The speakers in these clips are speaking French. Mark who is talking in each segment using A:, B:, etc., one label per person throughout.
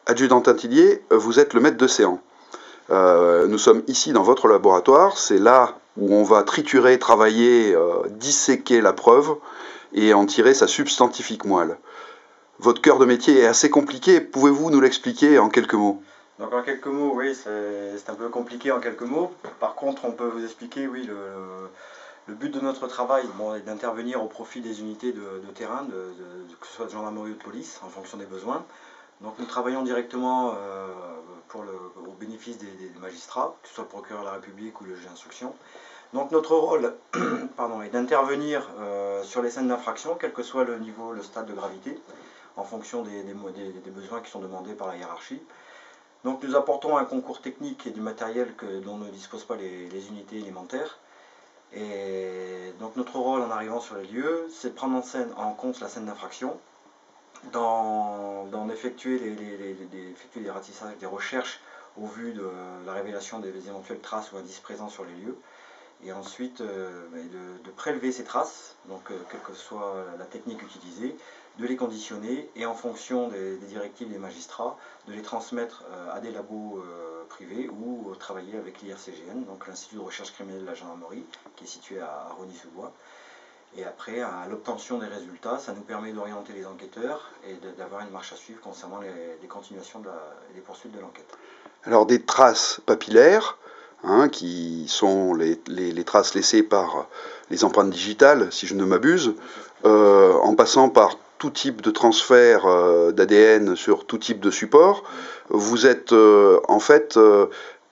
A: Adjudant Tintillier, vous êtes le maître de séance. Nous sommes ici dans votre laboratoire, c'est là où on va triturer, travailler, disséquer la preuve et en tirer sa substantifique moelle. Votre cœur de métier est assez compliqué, pouvez-vous nous l'expliquer en quelques mots?
B: Donc en quelques mots, oui, c'est un peu compliqué en quelques mots. Par contre, on peut vous expliquer, oui, le but de notre travail est d'intervenir au profit des unités de terrain, que ce soit de gendarmerie ou de police, en fonction des besoins. Donc nous travaillons directement au bénéfice des magistrats, que ce soit le procureur de la République ou le juge d'instruction. Donc notre rôle est d'intervenir sur les scènes d'infraction, quel que soit le niveau, le stade de gravité, en fonction des besoins qui sont demandés par la hiérarchie. Donc nous apportons un concours technique et du matériel dont ne disposent pas les unités élémentaires. Et donc notre rôle en arrivant sur les lieux, c'est de prendre en compte la scène d'infraction, d'en effectuer des ratissages, des recherches au vu de la révélation des éventuelles traces ou indices présents sur les lieux, et ensuite de prélever ces traces, donc quelle que soit la technique utilisée, de les conditionner et en fonction des directives des magistrats, de les transmettre à des labos privés ou travailler avec l'IRCGN, donc l'Institut de recherche criminelle de la gendarmerie, qui est situé à Rosny-sous-Bois. Et après, à l'obtention des résultats, ça nous permet d'orienter les enquêteurs et d'avoir une marche à suivre concernant les continuations et les poursuites de l'enquête.
A: Alors des traces papillaires, qui sont les traces laissées par les empreintes digitales, si je ne m'abuse, en passant par tout type de transfert d'ADN sur tout type de support. Vous êtes en fait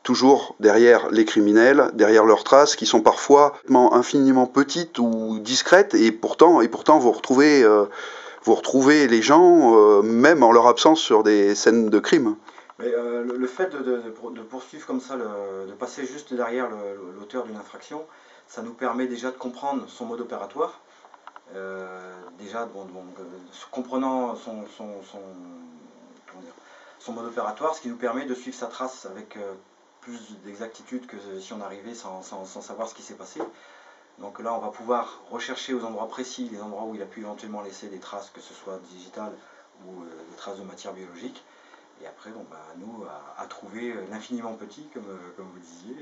A: toujours derrière les criminels, derrière leurs traces qui sont parfois infiniment petites ou discrètes, et pourtant vous retrouvez les gens, même en leur absence, sur des scènes de crime.
B: Mais le fait de poursuivre comme ça, de passer juste derrière l'auteur d'une infraction, ça nous permet déjà de comprendre son mode opératoire. Comprenant son mode opératoire, ce qui nous permet de suivre sa trace avec plus d'exactitude que si on arrivait sans savoir ce qui s'est passé. Donc là, on va pouvoir rechercher aux endroits précis, les endroits où il a pu éventuellement laisser des traces, que ce soit digitales ou des traces de matière biologique. Et après, nous, à trouver l'infiniment petit, comme vous disiez,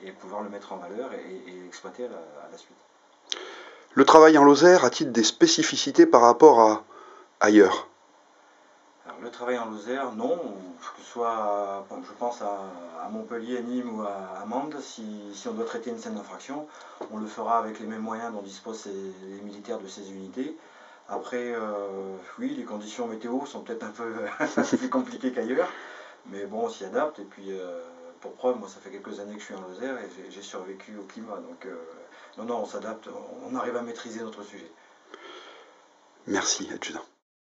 B: et pouvoir le mettre en valeur et exploiter à la suite.
A: Le travail en Lozère a-t-il des spécificités par rapport à ailleurs?
B: Alors, le travail en Lozère, non. Que ce soit, je pense à Montpellier, Nîmes ou à Mende, si on doit traiter une scène d'infraction, on le fera avec les mêmes moyens dont disposent les militaires de ces unités. Après, oui, les conditions météo sont peut-être un peu plus compliquées qu'ailleurs, mais bon, on s'y adapte. Et puis, pour preuve, moi, ça fait quelques années que je suis en Lozère et j'ai survécu au climat. Donc, non, on s'adapte, on arrive à maîtriser notre sujet.
A: Merci, adjudant.